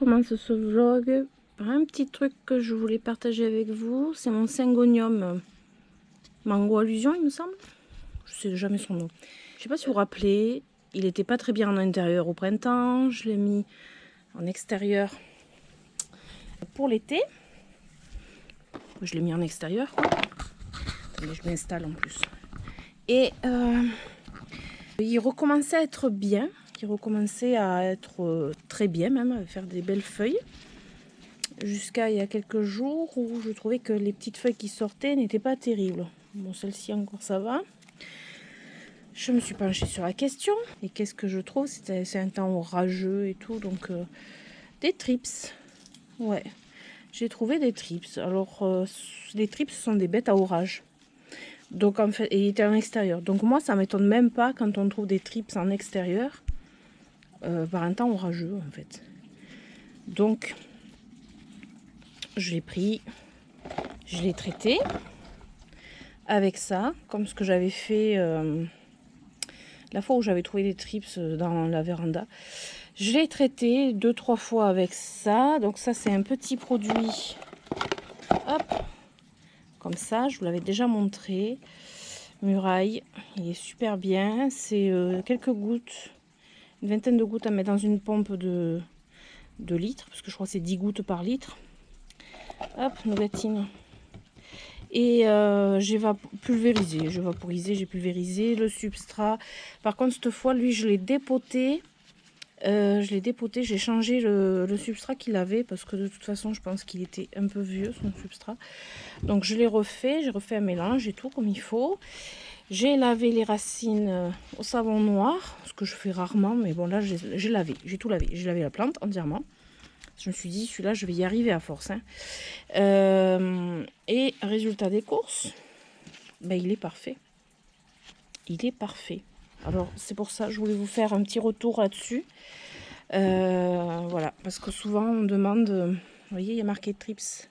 commence ce vlog par un petit truc que je voulais partager avec vous. C'est mon Syngonium Mango Allusion, il me semble. Je sais jamais son nom. Je sais pas si vous vous rappelez, il était pas très bien en intérieur au printemps. Je l'ai mis en extérieur pour l'été. Je l'ai mis en extérieur, quoi. Attendez, je m'installe en plus. Et il recommençait à être bien. Il recommençait à être très bien même, à faire des belles feuilles. Jusqu'à il y a quelques jours où je trouvais que les petites feuilles qui sortaient n'étaient pas terribles. Bon, celle-ci encore ça va. Je me suis penchée sur la question. Et qu'est-ce que je trouve? C'est un temps orageux et tout, donc des trips. Ouais, j'ai trouvé des trips. Alors, les trips sont des bêtes à orage. Donc en fait, il était en extérieur. Donc moi, ça m'étonne même pas quand on trouve des trips en extérieur par un temps orageux en fait. Donc je l'ai pris, je l'ai traité avec ça, comme ce que j'avais fait la fois où j'avais trouvé des trips dans la véranda. Je l'ai traité 2-3 fois avec ça. Donc ça, c'est un petit produit. Hop, comme ça, je vous l'avais déjà montré. Muraille, il est super bien. C'est quelques gouttes, une vingtaine de gouttes à mettre dans une pompe de litres, parce que je crois que c'est 10 gouttes par litre. Hop, nougatine. Et j'ai pulvérisé, j'ai pulvérisé le substrat. Par contre, cette fois, lui, je l'ai dépoté. J'ai changé le substrat qu'il avait, parce que de toute façon, je pense qu'il était un peu vieux, son substrat. Donc, je l'ai refait, j'ai refait un mélange et tout, comme il faut. J'ai lavé les racines au savon noir, ce que je fais rarement, mais bon, là, j'ai lavé, j'ai tout lavé. J'ai lavé la plante entièrement. Je me suis dit, celui-là, je vais y arriver à force. Hein. Et résultat des courses, ben, il est parfait. Il est parfait. Alors, c'est pour ça que je voulais vous faire un petit retour là-dessus. Voilà, parce que souvent, on demande... vous voyez, il y a marqué Trips.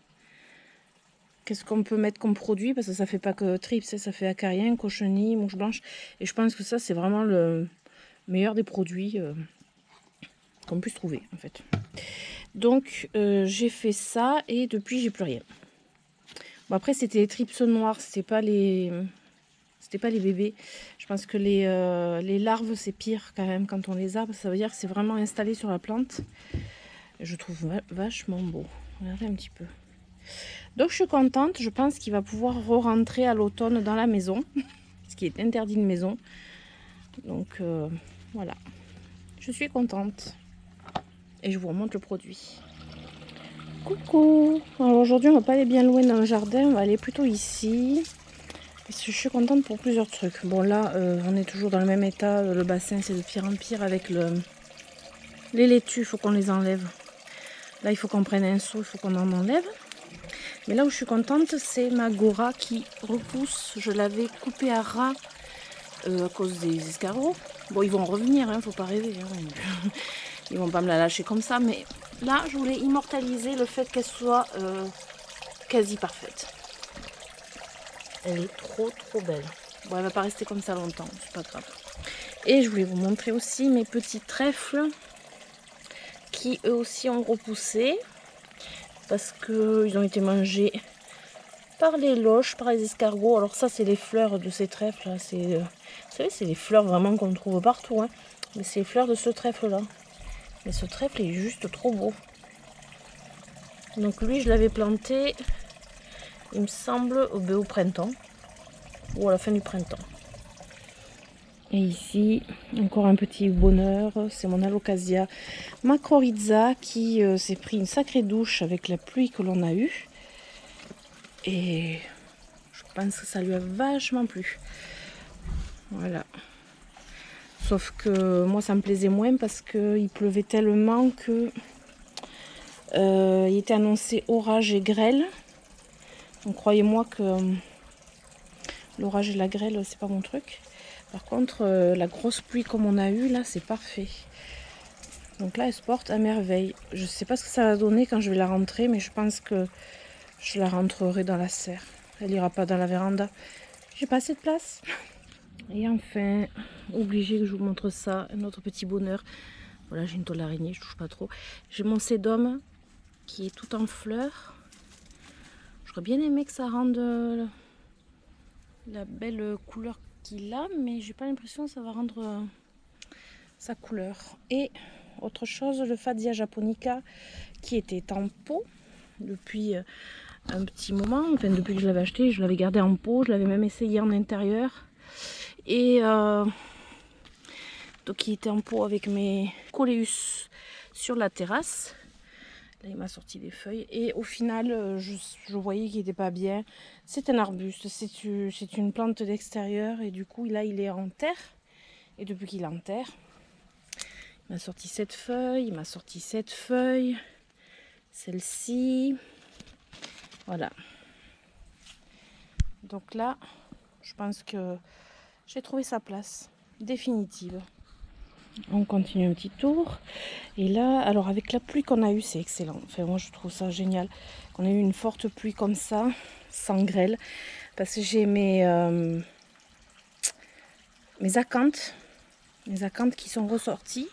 Qu'est-ce qu'on peut mettre comme produit? Parce que ça fait pas que Trips, ça fait acarien, cochenille, mouche blanche. Et je pense que ça, c'est vraiment le meilleur des produits qu'on puisse trouver, en fait. Donc, j'ai fait ça et depuis, j'ai plus rien. Bon, après, c'était les trips noirs, c'était pas les bébés. Je pense que les larves, c'est pire quand même quand on les a. Ça veut dire que c'est vraiment installé sur la plante. Je trouve vachement beau. Regardez un petit peu. Donc, je suis contente. Je pense qu'il va pouvoir re-rentrer à l'automne dans la maison. Ce qui est interdit de maison. Donc, voilà. Je suis contente. Et je vous remonte le produit. Coucou! Alors aujourd'hui, on va pas aller bien loin dans le jardin. On va aller plutôt ici. Je suis contente pour plusieurs trucs. Bon là, on est toujours dans le même état. Le bassin, c'est de pire en pire avec les laitues. Il faut qu'on les enlève. Là, il faut qu'on prenne un seau. Il faut qu'on en enlève. Mais là où je suis contente, c'est ma Gora qui repousse. Je l'avais coupée à ras à cause des escargots. Bon, ils vont revenir, hein, faut pas rêver. Hein. Ils vont pas me la lâcher comme ça. Mais là, je voulais immortaliser le fait qu'elle soit quasi parfaite. Elle est trop belle. Bon, elle va pas rester comme ça longtemps, c'est pas grave. Et je voulais vous montrer aussi mes petits trèfles qui eux aussi ont repoussé parce qu'ils ont été mangés par les loches, par les escargots. Alors ça, c'est les fleurs de ces trèfles là. Vous savez, c'est les fleurs vraiment qu'on trouve partout. Hein. Mais c'est les fleurs de ce trèfle là. Mais ce trèfle est juste trop beau. Donc lui, je l'avais planté, il me semble, au printemps. Ou à la fin du printemps. Et ici, encore un petit bonheur, c'est mon Alocasia macrorrhiza qui s'est pris une sacrée douche avec la pluie que l'on a eue. Et je pense que ça lui a vachement plu. Voilà. Sauf que moi, ça me plaisait moins parce qu'il pleuvait tellement que il était annoncé orage et grêle. Donc croyez-moi que l'orage et la grêle, c'est pas mon truc. Par contre, la grosse pluie comme on a eu là, c'est parfait. Donc là, elle se porte à merveille. Je sais pas ce que ça va donner quand je vais la rentrer, mais je pense que je la rentrerai dans la serre. Elle ira pas dans la véranda. J'ai pas assez de place. Et enfin, obligé que je vous montre ça, un autre petit bonheur. Voilà, j'ai une tôle d'araignée, je touche pas trop. J'ai mon sédum qui est tout en fleurs. J'aurais bien aimé que ça rende la belle couleur qu'il a, mais j'ai pas l'impression que ça va rendre sa couleur. Et autre chose, le Fatsia japonica qui était en pot depuis un petit moment, enfin depuis que je l'avais acheté, je l'avais gardé en pot, je l'avais même essayé en intérieur. Et donc il était en pot avec mes coléus sur la terrasse. Là il m'a sorti des feuilles et au final je voyais qu'il n'était pas bien. C'est un arbuste, c'est une plante d'extérieur et du coup là il est en terre. Et depuis qu'il est en terre, il m'a sorti cette feuille, il m'a sorti cette feuille, celle-ci. Voilà. Donc là, je pense que j'ai trouvé sa place définitive. On continue un petit tour. Et là, alors avec la pluie qu'on a eue, c'est excellent. Enfin, moi, je trouve ça génial qu'on ait eu une forte pluie comme ça, sans grêle. Parce que j'ai mes acanthes qui sont ressorties,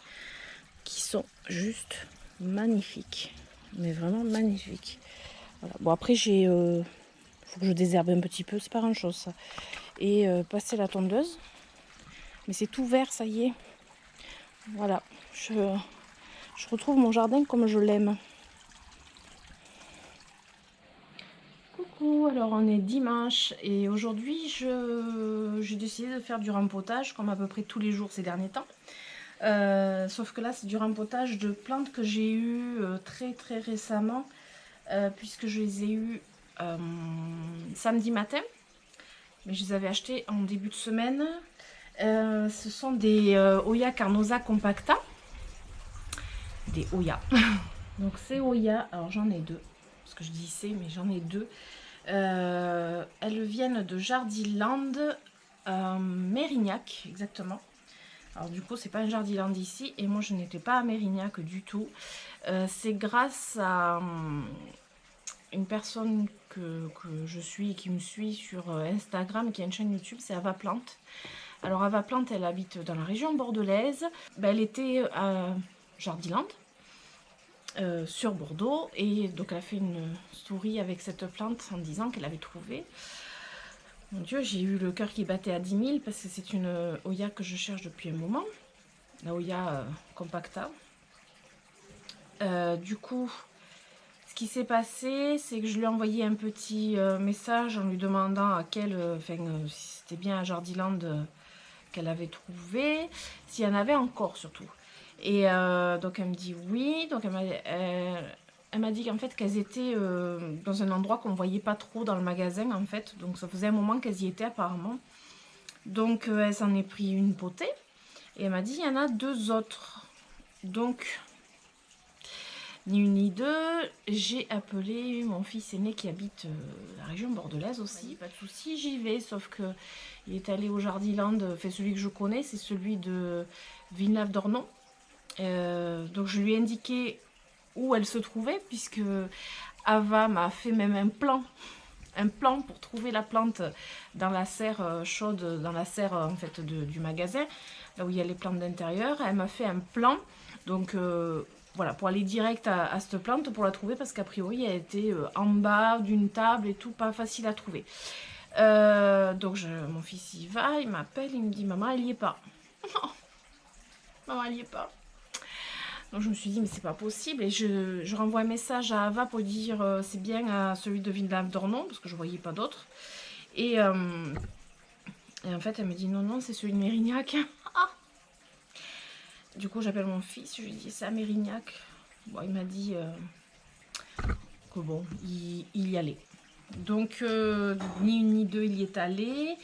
qui sont juste magnifiques. Mais vraiment magnifiques. Voilà. Bon, après, faut que je désherbe un petit peu, c'est pas grand chose ça. Et passer la tondeuse. Mais c'est tout vert, ça y est. Voilà, je retrouve mon jardin comme je l'aime. Coucou, alors on est dimanche et aujourd'hui j'ai décidé de faire du rempotage comme à peu près tous les jours ces derniers temps. Sauf que là c'est du rempotage de plantes que j'ai eu très récemment puisque je les ai eues samedi matin. Mais je les avais achetées en début de semaine. Ce sont des Hoya carnosa compacta. Des Hoya. Donc ces Hoya, alors j'en ai deux. Parce que je dis c'est, mais j'en ai deux. Elles viennent de Jardiland Mérignac, exactement. Alors du coup, c'est pas un Jardiland ici. Et moi, je n'étais pas à Mérignac du tout. C'est grâce à une personne que je suis et qui me suit sur Instagram, qui a une chaîne YouTube, c'est Ava Plante. Alors Ava Plante, elle habite dans la région bordelaise. Ben, elle était à Jardiland, sur Bordeaux, et donc elle a fait une story avec cette plante en disant qu'elle avait trouvé. Mon Dieu, j'ai eu le cœur qui battait à 10 000 parce que c'est une Hoya que je cherche depuis un moment, la Hoya compacta. Du coup, ce qui s'est passé, c'est que je lui ai envoyé un petit message en lui demandant à quel, si c'était bien à Jardiland qu'elle avait trouvé, s'il y en avait encore surtout. Et donc elle me dit oui, donc elle m'a dit qu'en fait qu'elles étaient dans un endroit qu'on ne voyait pas trop dans le magasin en fait, donc ça faisait un moment qu'elles y étaient apparemment. Donc elle s'en est pris une potée et elle m'a dit il y en a deux autres. Donc ni une ni deux, j'ai appelé mon fils aîné qui habite la région bordelaise aussi. Pas de souci, j'y vais, sauf que il est allé au Jardiland, fait celui que je connais, c'est celui de Villeneuve-d'Ornon. Donc je lui ai indiqué où elle se trouvait, puisque Ava m'a fait même un plan pour trouver la plante dans la serre chaude, dans la serre en fait du magasin, là où il y a les plantes d'intérieur. Elle m'a fait un plan, donc voilà, pour aller direct à cette plante, pour la trouver, parce qu'a priori elle était en bas d'une table et tout, pas facile à trouver. Donc mon fils y va, il m'appelle, il me dit maman elle y est pas. Maman elle y est pas. Donc je me suis dit mais c'est pas possible, et je renvoie un message à Ava pour dire c'est bien à celui de Villeneuve-d'Ornon parce que je voyais pas d'autres, et en fait elle me dit non c'est celui de Mérignac. Du coup j'appelle mon fils, je lui dis c'est à Mérignac. Bon, il m'a dit que bon il y allait, donc ni une ni deux, il y est allé.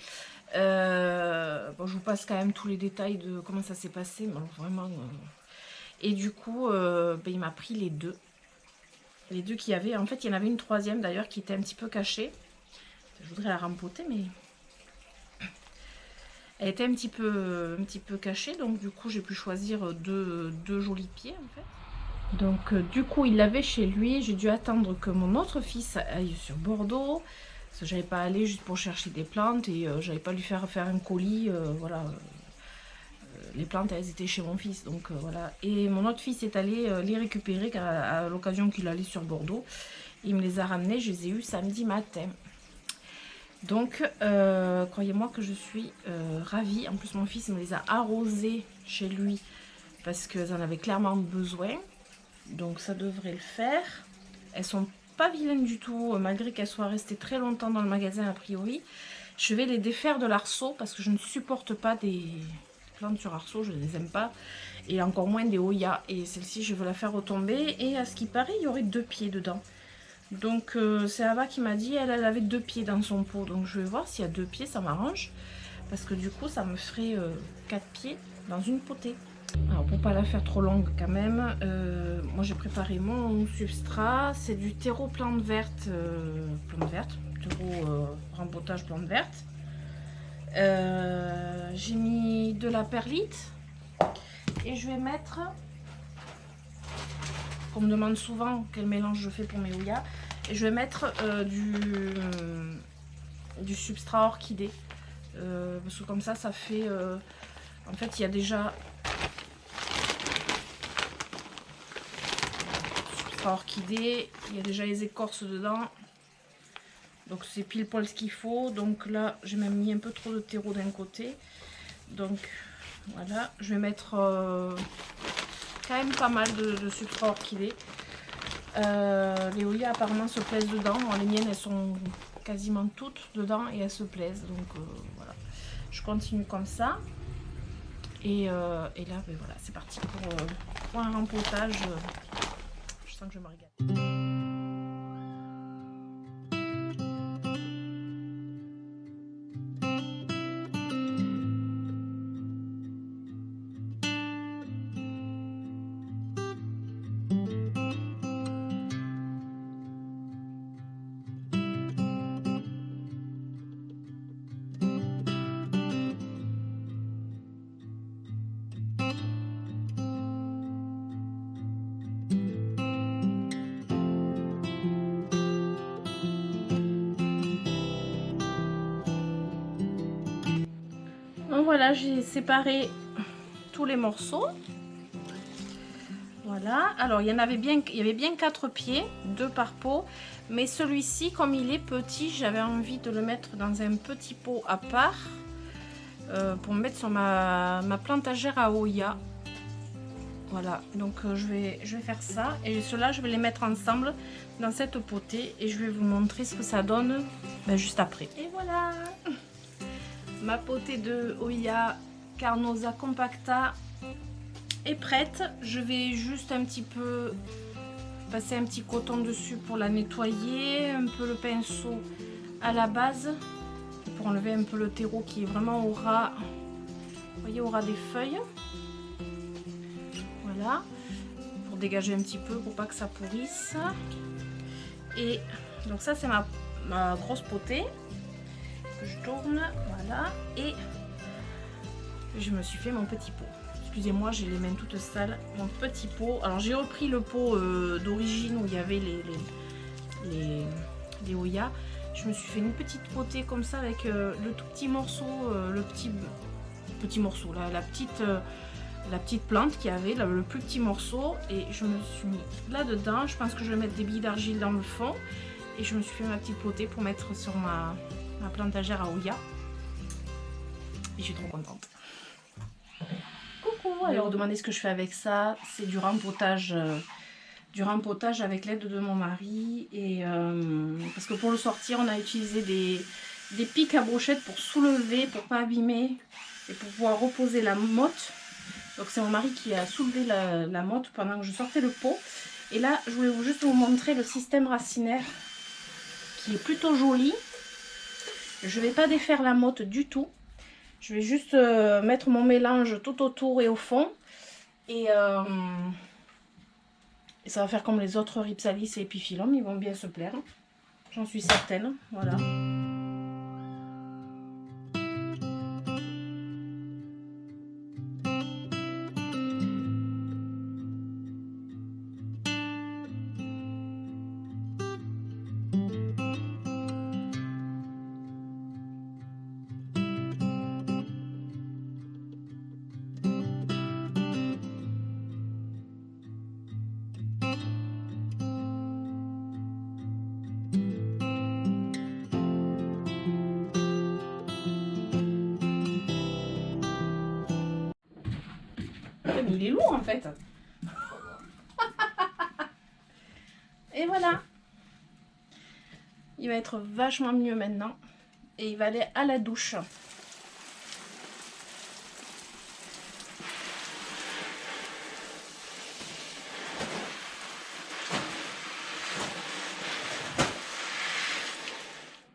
Bon, je vous passe quand même tous les détails de comment ça s'est passé, mais alors, vraiment et du coup il m'a pris les deux qu'il y avait. En fait il y en avait une troisième d'ailleurs qui était un petit peu cachée, je voudrais la rempoter mais elle était un petit peu cachée, donc du coup j'ai pu choisir deux jolis pieds en fait. Donc du coup il l'avait chez lui, j'ai dû attendre que mon autre fils aille sur Bordeaux parce que j'avais pas allé juste pour chercher des plantes, et j'avais pas lui faire un colis voilà les plantes, elles étaient chez mon fils, donc voilà. Et mon autre fils est allé les récupérer à l'occasion qu'il allait sur Bordeaux. Il me les a ramenés, je les ai eus samedi matin. Donc, croyez-moi que je suis ravie. En plus, mon fils me les a arrosés chez lui parce qu'elles en avaient clairement besoin. Donc, ça devrait le faire. Elles sont pas vilaines du tout, malgré qu'elles soient restées très longtemps dans le magasin a priori. Je vais les défaire de l'arceau parce que je ne supporte pas des plantes sur arceau, je ne les aime pas. Et encore moins des Hoya. Et celle-ci, je veux la faire retomber. Et à ce qui paraît, il y aurait 2 pieds dedans. Donc c'est Ava qui m'a dit, elle avait 2 pieds dans son pot. Donc je vais voir s'il y a 2 pieds, ça m'arrange. Parce que du coup, ça me ferait 4 pieds dans une potée. Alors pour pas la faire trop longue quand même, moi j'ai préparé mon substrat. C'est du terreau plante verte, terreau rempotage plante verte. J'ai mis de la perlite. Et je vais mettre... On me demande souvent quel mélange je fais pour mes Hoya. Et je vais mettre du substrat orchidée. Parce que comme ça fait... en fait, il y a déjà... Substrat orchidée. Il y a déjà les écorces dedans. Donc c'est pile poil ce qu'il faut. Donc là, j'ai même mis un peu trop de terreau d'un côté. Donc voilà. Je vais mettre... quand même pas mal de substrat orchidée. Les Hoya apparemment se plaisent dedans. Les miennes, elles sont quasiment toutes dedans et elles se plaisent. Donc voilà, je continue comme ça. Et là, ben, voilà, c'est parti pour un rempotage. Je sens que je me régale. Donc voilà, j'ai séparé tous les morceaux. Voilà, alors il y avait bien 4 pieds, 2 par pot, mais celui-ci, comme il est petit, j'avais envie de le mettre dans un petit pot à part pour me mettre sur ma plantagère à Hoya. Voilà, donc je vais faire ça, et ceux-là, je vais les mettre ensemble dans cette potée et je vais vous montrer ce que ça donne juste après. Et voilà, ma potée de Hoya Carnosa compacta est prête. Je vais juste un petit peu passer un petit coton dessus pour la nettoyer, un peu le pinceau à la base pour enlever un peu le terreau qui est vraiment au ras, vous voyez, au ras des feuilles. Voilà, pour dégager un petit peu pour pas que ça pourrisse. Et donc ça, c'est ma grosse potée que je tourne, voilà, et je me suis fait mon petit pot. Excusez-moi, j'ai les mains toutes sales. Mon petit pot. Alors j'ai repris le pot d'origine où il y avait les Hoya. Je me suis fait une petite potée comme ça avec le tout petit morceau, le petit morceau, la petite plante qu'il y avait, le plus petit morceau. Et je me suis mis là-dedans. Je pense que je vais mettre des billes d'argile dans le fond. Et je me suis fait ma petite potée pour mettre sur ma plantagère à Hoya. Et je suis trop contente. Alors, vous demandez ce que je fais avec ça, c'est du rempotage avec l'aide de mon mari. Et parce que pour le sortir, on a utilisé des pics à brochette pour soulever, pour pas abîmer et pour pouvoir reposer la motte. Donc c'est mon mari qui a soulevé la motte pendant que je sortais le pot. Et là, je voulais juste vous montrer le système racinaire qui est plutôt joli. Je vais pas défaire la motte du tout. Je vais juste mettre mon mélange tout autour et au fond. Et ça va faire comme les autres Rhipsalis et Epiphyllum. Ils vont bien se plaire. J'en suis certaine. Voilà. il est lourd en fait. Et voilà. Il va être vachement mieux maintenant. Et il va aller à la douche.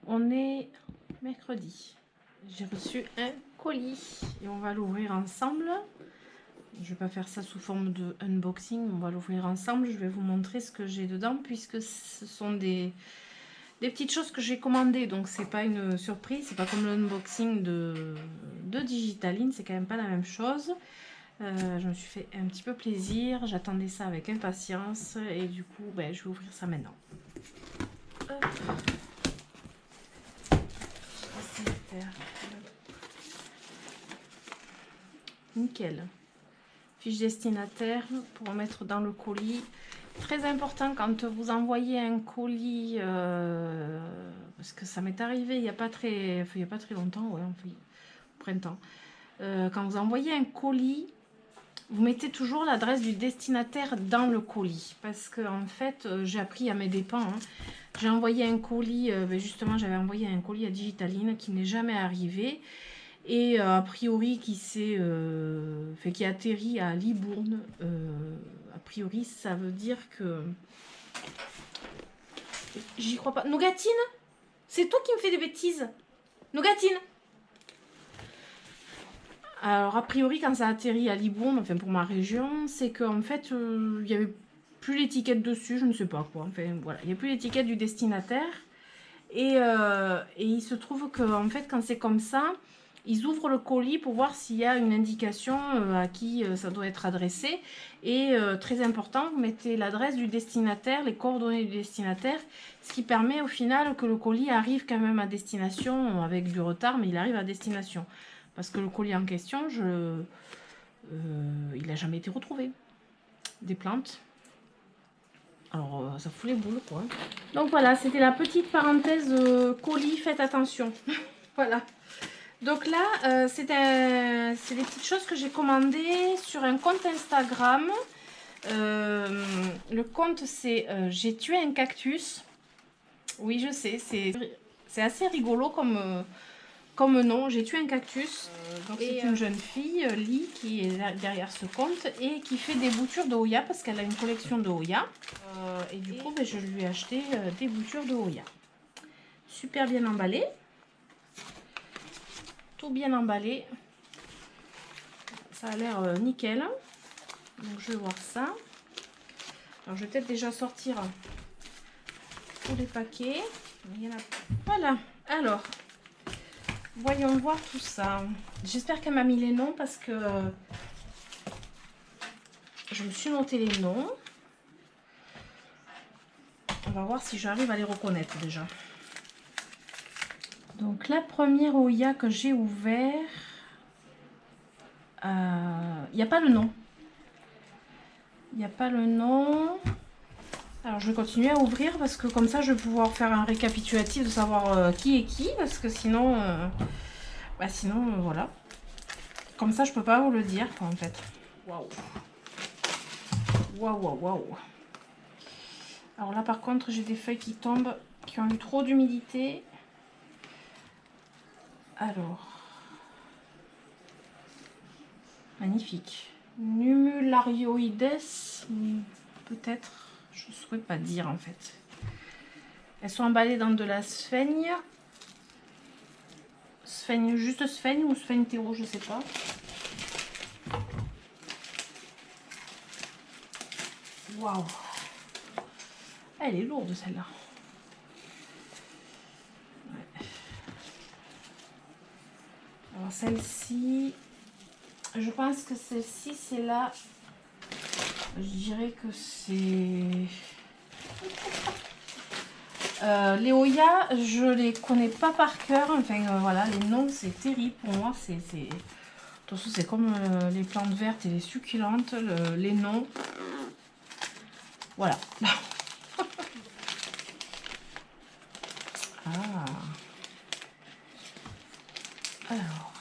On est mercredi. J'ai reçu un colis et on va l'ouvrir ensemble. Je vais pas faire ça sous forme de unboxing, on va l'ouvrir ensemble. Je vais vous montrer ce que j'ai dedans puisque ce sont des petites choses que j'ai commandées. Donc c'est pas une surprise, c'est pas comme l'unboxing de Digitaline, c'est quand même pas la même chose. Je me suis fait un petit peu plaisir, j'attendais ça avec impatience et du coup ben, je vais ouvrir ça maintenant. Hop. Nickel. Fiche destinataire pour mettre dans le colis. Très important quand vous envoyez un colis, parce que ça m'est arrivé il n'y a pas très longtemps, ouais, enfin, au printemps. Quand vous envoyez un colis, vous mettez toujours l'adresse du destinataire dans le colis. Parce que en fait, j'ai appris à mes dépens. Hein. J'ai envoyé un colis, justement j'avais envoyé un colis à Digitaline qui n'est jamais arrivé. Et a priori qui atterrit à Libourne. A priori ça veut dire que... J'y crois pas. Nougatine, c'est toi qui me fais des bêtises. Nougatine. Alors a priori quand ça atterrit à Libourne, enfin pour ma région, c'est qu'en fait il n'y avait plus l'étiquette dessus, je ne sais pas quoi. Enfin voilà, il n'y a plus l'étiquette du destinataire. Et il se trouve que en fait quand c'est comme ça, ils ouvrent le colis pour voir s'il y a une indication à qui ça doit être adressé. Et très important, vous mettez l'adresse du destinataire, les coordonnées du destinataire, ce qui permet au final que le colis arrive quand même à destination avec du retard, mais il arrive à destination. Parce que le colis en question, il n'a jamais été retrouvé. Des plantes. Alors, ça fout les boules, quoi. Donc voilà, c'était la petite parenthèse colis, faites attention. Voilà. Donc là, c'est des petites choses que j'ai commandées sur un compte Instagram. Le compte, c'est J'ai tué un cactus. Oui, je sais, c'est assez rigolo comme nom. J'ai tué un cactus. Donc c'est une jeune fille, Lee, qui est derrière ce compte et qui fait des boutures de Hoya parce qu'elle a une collection de Hoya. Et du coup, je lui ai acheté des boutures de Hoya. Super bien emballé. Tout bien emballé. Ça a l'air nickel. Donc je vais voir ça. Alors je vais peut-être déjà sortir tous les paquets. Il y en a... Voilà. Alors, voyons voir tout ça. J'espère qu'elle m'a mis les noms parce que je me suis noté les noms. On va voir si j'arrive à les reconnaître déjà. Donc la première Hoya que j'ai ouvert, il n'y a pas le nom. Il n'y a pas le nom. Alors je vais continuer à ouvrir parce que comme ça je vais pouvoir faire un récapitulatif de savoir qui est qui. Parce que sinon, voilà. Comme ça je peux pas vous le dire quoi, en fait. Waouh. Waouh, waouh, waouh. Alors là par contre j'ai des feuilles qui tombent, qui ont eu trop d'humidité. Alors. Magnifique. Numularioides, peut-être, je ne saurais pas dire en fait. Elles sont emballées dans de la sphaigne. Sphaigne, juste sphaigne ou sphaigne théro, je ne sais pas. Waouh. Elle est lourde celle-là. Ouais. Alors celle-ci, je pense que celle-ci c'est là. Je dirais que c'est... les Hoya, je les connais pas par cœur. Enfin voilà, les noms c'est terrible pour moi. C'est comme les plantes vertes et les succulentes, les noms. Voilà. Ah. Alors,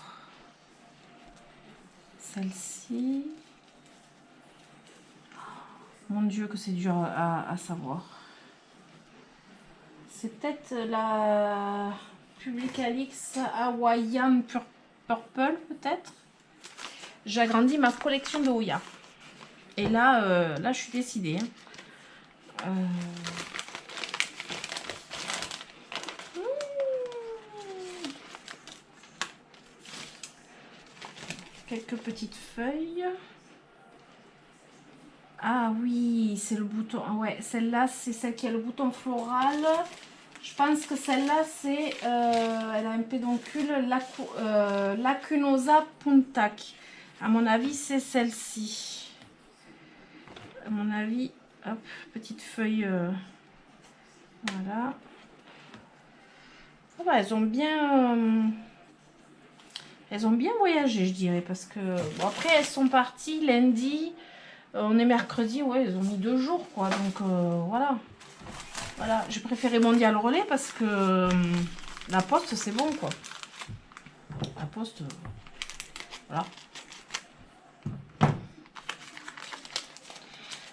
celle-ci. Dieu que c'est dur à savoir. C'est peut-être la Publicalix Hawaiian Purple, peut-être. J'ai agrandi ma collection de Oya. Et là, là je suis décidée. Hein. Quelques petites feuilles. Ah oui, c'est le bouton. Ouais, celle-là, c'est celle qui a le bouton floral. Je pense que celle-là, c'est... elle a un pédoncule Lacunosa puntac. À mon avis, c'est celle-ci. À mon avis, hop, petite feuille. Voilà. Ah bah, elles ont bien voyagé, je dirais. Parce que, bon, après, elles sont parties lundi. On est mercredi, ouais, ils ont mis 2 jours, quoi. Donc, voilà. Voilà, j'ai préféré Mondial Relais parce que la poste, c'est bon, quoi. La poste, voilà.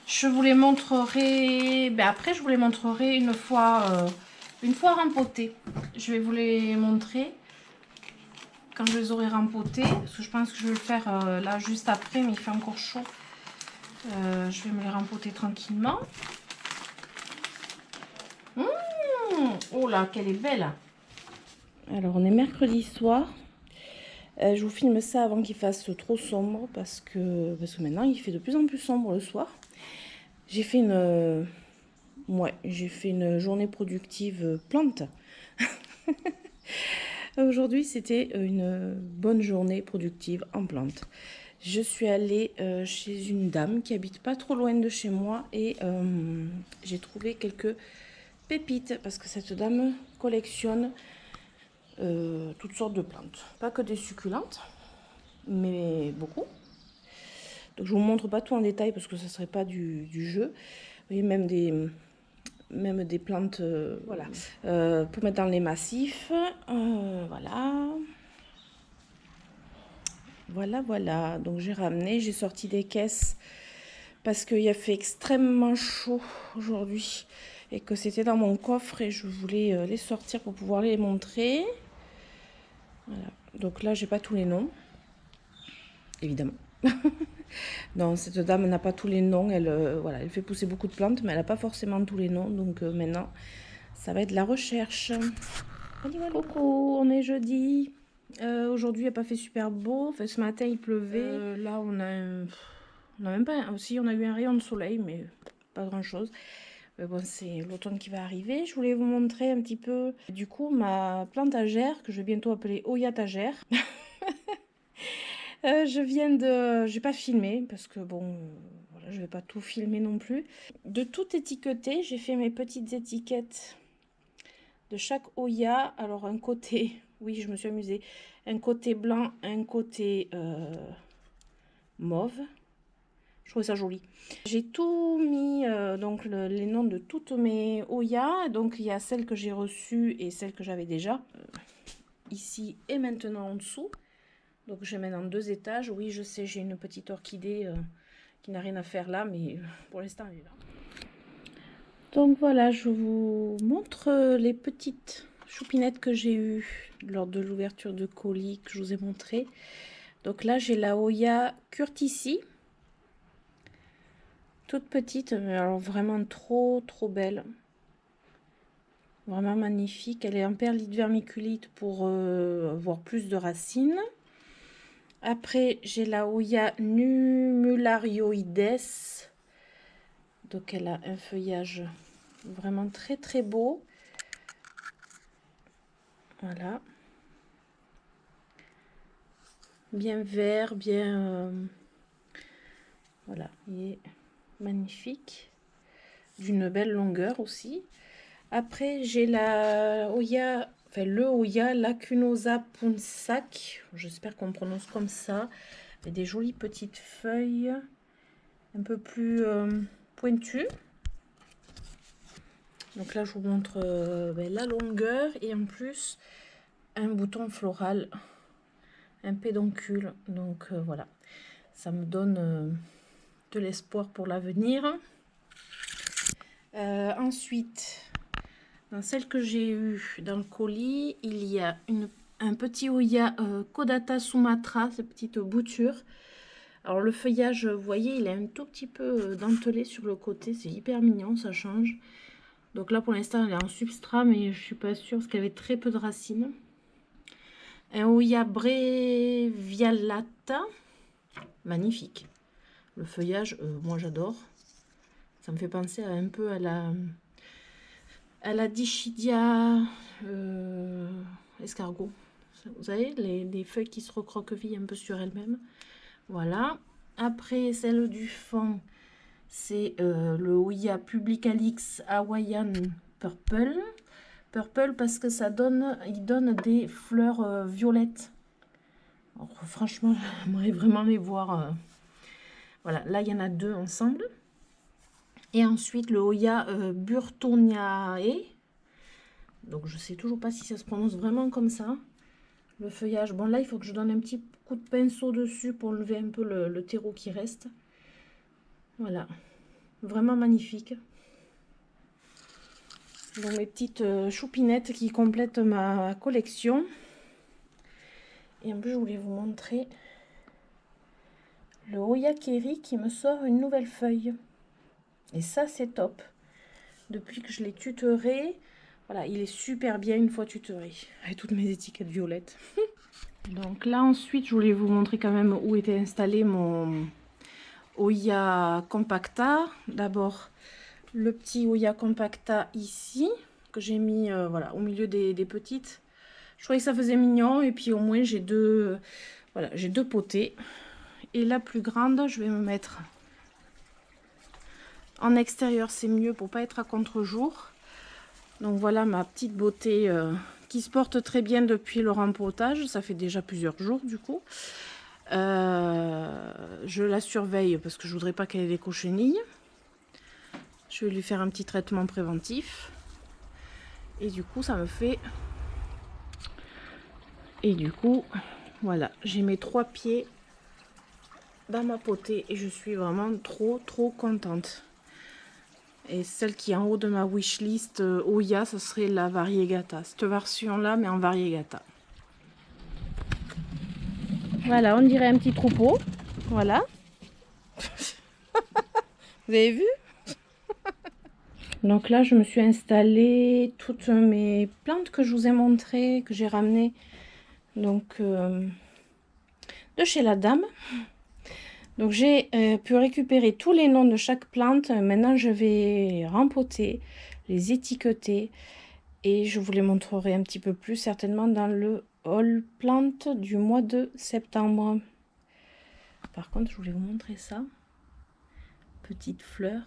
Je vous les montrerai... Ben après, je vous les montrerai une fois rempotées. Je vais vous les montrer quand je les aurai rempotées. Parce que je pense que je vais le faire là juste après, mais il fait encore chaud. Je vais me les rempoter tranquillement. Oh là, qu'elle est belle! Alors, on est mercredi soir. Je vous filme ça avant qu'il fasse trop sombre parce que maintenant, il fait de plus en plus sombre le soir. J'ai fait une journée productive plante. Aujourd'hui, c'était une bonne journée productive en plantes. Je suis allée chez une dame qui habite pas trop loin de chez moi et j'ai trouvé quelques pépites parce que cette dame collectionne toutes sortes de plantes. Pas que des succulentes, mais beaucoup. Donc je vous montre pas tout en détail parce que ça serait pas du jeu. Vous voyez, même des plantes voilà, pour mettre dans les massifs. Voilà. Voilà. Donc j'ai ramené, j'ai sorti des caisses parce qu'il a fait extrêmement chaud aujourd'hui et que c'était dans mon coffre et je voulais les sortir pour pouvoir les montrer. Voilà. Donc là, j'ai pas tous les noms, évidemment. Non, cette dame n'a pas tous les noms. Voilà, elle fait pousser beaucoup de plantes, mais elle n'a pas forcément tous les noms. Donc maintenant, ça va être de la recherche. Coucou, on est jeudi. Aujourd'hui, il n'a pas fait super beau. Enfin, ce matin, il pleuvait. Là, on a même pas... Aussi, on a eu un rayon de soleil, mais pas grand-chose. Mais bon, c'est l'automne qui va arriver. Je voulais vous montrer un petit peu, du coup, ma plantagère, que je vais bientôt appeler Oyatagère. J'ai pas filmé parce que bon, voilà, je vais pas tout filmer non plus. De tout étiqueter, j'ai fait mes petites étiquettes de chaque Oya. Alors un côté, oui, je me suis amusée, un côté blanc, un côté mauve. Je trouve ça joli. J'ai tout mis, donc les noms de toutes mes Oya. Donc il y a celles que j'ai reçues et celles que j'avais déjà ici et maintenant en dessous. Donc je mets dans 2 étages. Oui, je sais, j'ai une petite orchidée qui n'a rien à faire là, mais pour l'instant elle est là. Donc voilà, je vous montre les petites choupinettes que j'ai eues lors de l'ouverture de colis que je vous ai montré. Donc là, j'ai la Oya Curtici. Toute petite, mais alors vraiment trop belle. Vraiment magnifique. Elle est en perlite vermiculite pour avoir plus de racines. Après, j'ai la Oya Numularioides. Donc, elle a un feuillage vraiment très beau. Voilà. Bien vert, bien... voilà, il est magnifique. D'une belle longueur aussi. Après, j'ai la Oya... Enfin, le Oya Lacunosa puntac. J'espère qu'on prononce comme ça. Avec des jolies petites feuilles. Un peu plus pointues. Donc là, je vous montre la longueur et en plus un bouton floral, un pédoncule. Donc voilà, ça me donne de l'espoir pour l'avenir. Ensuite, dans celle que j'ai eue dans le colis, il y a un petit Oya Kodata Sumatra, cette petite bouture. Alors le feuillage, vous voyez, il est un tout petit peu dentelé sur le côté, c'est hyper mignon, ça change. Donc là pour l'instant elle est en substrat, mais je suis pas sûre parce qu'elle avait très peu de racines. Un Oya Brevialata, magnifique. Le feuillage, moi j'adore. Ça me fait penser un peu à la Dischidia escargot. Vous savez, les feuilles qui se recroquevillent un peu sur elles-mêmes. Voilà. Après, celle du fond, c'est le Oya Publicalix Hawaiian Purple. Purple parce que il donne des fleurs violettes. Alors, franchement, j'aimerais vraiment les voir. Voilà, là, il y en a 2 ensemble. Et ensuite, le Oya Burtoniae. Donc, je sais toujours pas si ça se prononce vraiment comme ça. Le feuillage, bon là, il faut que je donne un petit coup de pinceau dessus pour enlever un peu le terreau qui reste. Voilà, vraiment magnifique. Donc, mes petites choupinettes qui complètent ma collection. Et en plus, je voulais vous montrer le Oya Keri qui me sort une nouvelle feuille. Et ça, c'est top. Depuis que je l'ai tutoré, voilà, il est super bien une fois tutoré. Avec toutes mes étiquettes violettes. Donc là, ensuite, je voulais vous montrer quand même où était installé mon Oya Compacta. D'abord, le petit Oya Compacta ici, que j'ai mis voilà, au milieu des petites. Je trouvais que ça faisait mignon. Et puis au moins, j'ai deux potées. Et la plus grande, je vais me mettre en extérieur, c'est mieux pour pas être à contre-jour. Donc voilà ma petite beauté qui se porte très bien depuis le rempotage. Ça fait déjà plusieurs jours du coup. Je la surveille parce que je voudrais pas qu'elle ait des cochenilles. Je vais lui faire un petit traitement préventif. Et du coup ça me fait... Et du coup, voilà, j'ai mes 3 pieds dans ma potée et je suis vraiment trop contente. Et celle qui est en haut de ma wishlist Oya, ce serait la Variegata. Cette version-là, mais en Variegata. Voilà, on dirait un petit troupeau. Voilà. Vous avez vu? Donc là, je me suis installée toutes mes plantes que je vous ai montrées, que j'ai ramenées. Donc, de chez la dame. Donc j'ai pu récupérer tous les noms de chaque plante. Maintenant je vais les rempoter, les étiqueter et je vous les montrerai un petit peu plus certainement dans le haul plante du mois de septembre. Par contre je voulais vous montrer ça. Petite fleur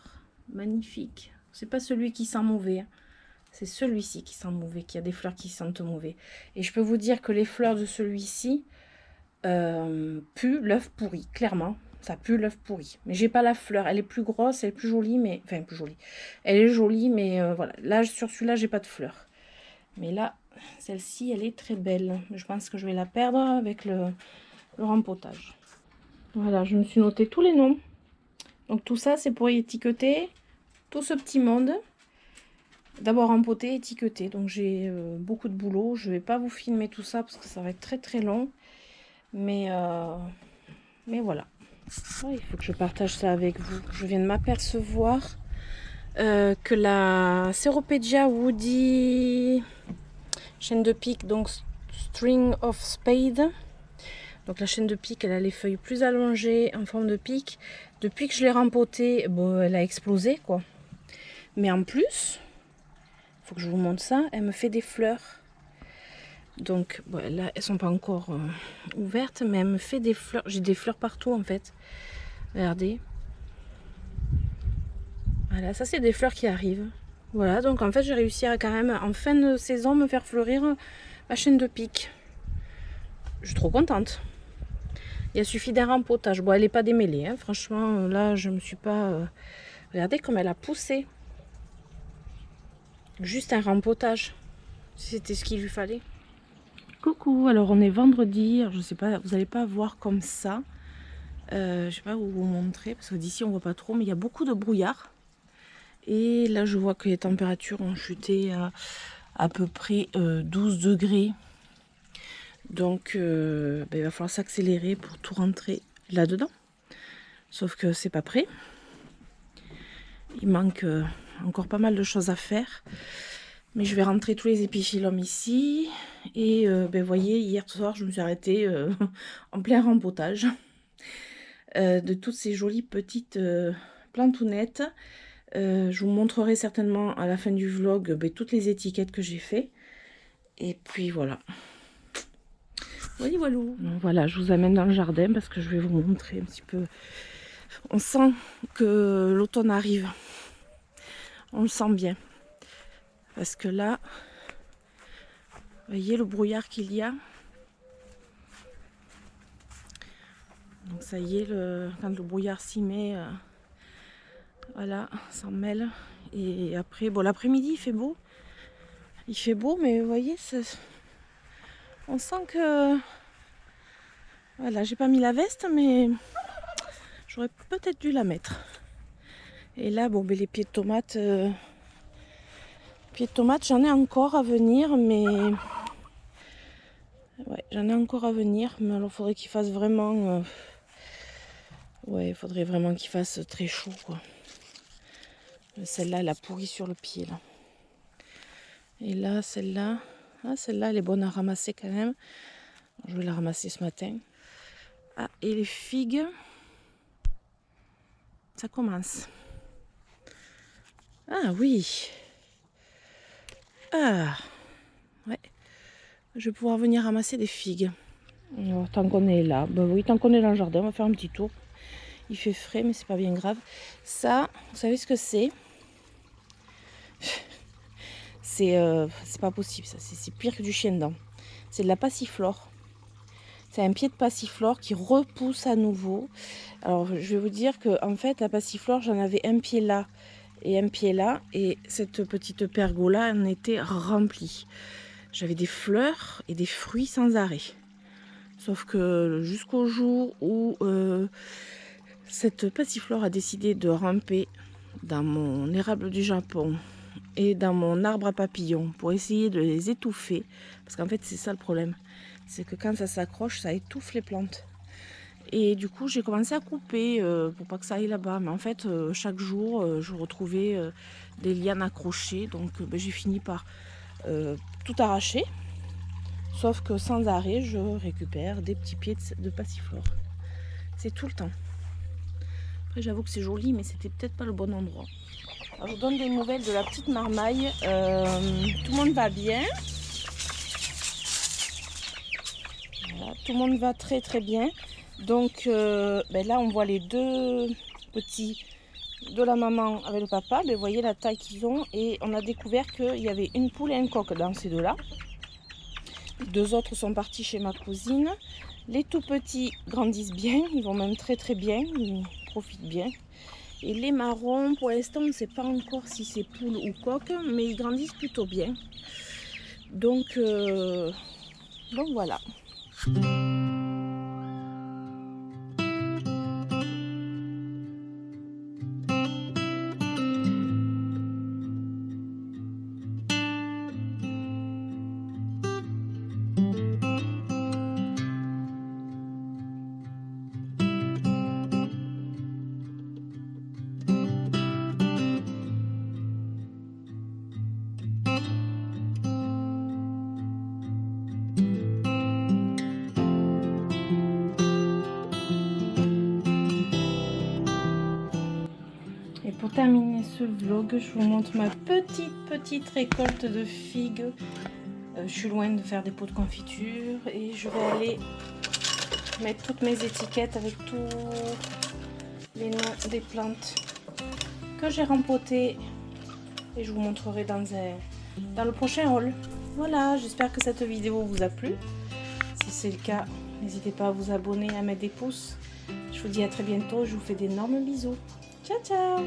magnifique. C'est pas celui qui sent mauvais, hein. C'est celui-ci qui sent mauvais, qui a des fleurs qui sentent mauvais. Et je peux vous dire que les fleurs de celui-ci puent l'œuf pourri, clairement. Ça pue l'œuf pourri. Mais j'ai pas la fleur. Elle est plus grosse, elle est plus jolie, mais... Enfin, plus jolie. Elle est jolie, mais voilà. Là, sur celui-là, j'ai pas de fleur. Mais là, celle-ci, elle est très belle. Je pense que je vais la perdre avec le rempotage. Voilà, je me suis noté tous les noms. Donc tout ça, c'est pour étiqueter tout ce petit monde. D'abord rempoter, étiqueter. Donc j'ai beaucoup de boulot. Je vais pas vous filmer tout ça parce que ça va être très long. Mais voilà. Oh, il faut que je partage ça avec vous. Je viens de m'apercevoir que la Ceropegia Woody chaîne de pique, donc String of Spade. Donc la chaîne de pique, elle a les feuilles plus allongées en forme de pique. Depuis que je l'ai rempotée, bon, elle a explosé quoi. Mais en plus, il faut que je vous montre ça, elle me fait des fleurs. Donc bon, là, elles sont pas encore ouvertes, mais elle me fait des fleurs. J'ai des fleurs partout en fait. Regardez. Voilà, ça c'est des fleurs qui arrivent. Voilà, donc en fait j'ai réussi à quand même en fin de saison me faire fleurir ma chaîne de pique. Je suis trop contente. Il a suffi d'un rempotage. Bon, elle n'est pas démêlée, hein. Franchement, là je me suis pas... Regardez comme elle a poussé. Juste un rempotage. C'était ce qu'il lui fallait. Coucou, alors on est vendredi. Alors, je sais pas, vous n'allez pas voir comme ça. Je sais pas où vous montrer parce que d'ici on voit pas trop, mais il y a beaucoup de brouillard. Et là, je vois que les températures ont chuté à peu près 12 degrés. Donc, il va falloir s'accélérer pour tout rentrer là-dedans. Sauf que c'est pas prêt. Il manque encore pas mal de choses à faire. Mais je vais rentrer tous les épiphyllums ici. Et vous voyez, hier soir, je me suis arrêtée en plein rempotage de toutes ces jolies petites plantounettes. Je vous montrerai certainement à la fin du vlog toutes les étiquettes que j'ai fait. Et puis voilà. Voilà, voilà, je vous amène dans le jardin parce que je vais vous montrer un petit peu. On sent que l'automne arrive. On le sent bien. Parce que là, vous voyez le brouillard qu'il y a. Donc ça y est, quand le brouillard s'y met, voilà, s'en mêle. Et après, bon, l'après-midi, il fait beau. Il fait beau, mais vous voyez, on sent que... Voilà, j'ai pas mis la veste, mais j'aurais peut-être dû la mettre. Et là, bon, les pieds de tomates... j'en ai encore à venir, mais... Ouais, j'en ai encore à venir, mais alors il faudrait qu'il fasse vraiment... Ouais, il faudrait vraiment qu'il fasse très chaud, quoi. Celle-là, elle a pourri sur le pied, là. Et là, celle-là... Ah, celle-là, elle est bonne à ramasser quand même. Je vais la ramasser ce matin. Ah, et les figues... Ça commence. Ah, oui. Ah, ouais. Je vais pouvoir venir ramasser des figues. Alors, tant qu'on est là, bah oui, tant qu'on est dans le jardin, on va faire un petit tour. Il fait frais, mais c'est pas bien grave. Ça, vous savez ce que c'est? C'est pas possible, ça. C'est pire que du chien-dent. C'est de la passiflore. C'est un pied de passiflore qui repousse à nouveau. Alors, je vais vous dire que en fait, la passiflore, j'en avais un pied là et un pied là. Et cette petite pergola en était remplie. J'avais des fleurs et des fruits sans arrêt. Sauf que jusqu'au jour où cette passiflore a décidé de ramper dans mon érable du Japon et dans mon arbre à papillons pour essayer de les étouffer. Parce qu'en fait, c'est ça le problème. C'est que quand ça s'accroche, ça étouffe les plantes. Et du coup, j'ai commencé à couper pour pas que ça aille là-bas. Mais en fait, chaque jour, je retrouvais des lianes accrochées. Donc, j'ai fini par tout arracher. Sauf que sans arrêt, je récupère des petits pieds de passiflore. C'est tout le temps. Après, j'avoue que c'est joli, mais c'était peut-être pas le bon endroit. Alors, je vous donne des nouvelles de la petite marmaille. Tout le monde va bien. Voilà, tout le monde va très très bien. Donc là, on voit les deux petits de la maman avec le papa. Vous voyez la taille qu'ils ont. Et on a découvert qu'il y avait une poule et un coq dans ces deux-là. Deux autres sont partis chez ma cousine. Les tout petits grandissent bien. Ils vont même très très bien. Ils profitent bien. Et les marrons, pour l'instant, on ne sait pas encore si c'est poule ou coq, mais ils grandissent plutôt bien. Donc voilà. Et pour terminer ce vlog, je vous montre ma petite récolte de figues. Je suis loin de faire des pots de confiture et je vais aller mettre toutes mes étiquettes avec tous les noms des plantes que j'ai rempotées et je vous montrerai dans le prochain haul. Voilà, j'espère que cette vidéo vous a plu. Si c'est le cas, n'hésitez pas à vous abonner, à mettre des pouces. Je vous dis à très bientôt, je vous fais d'énormes bisous. Ciao ciao!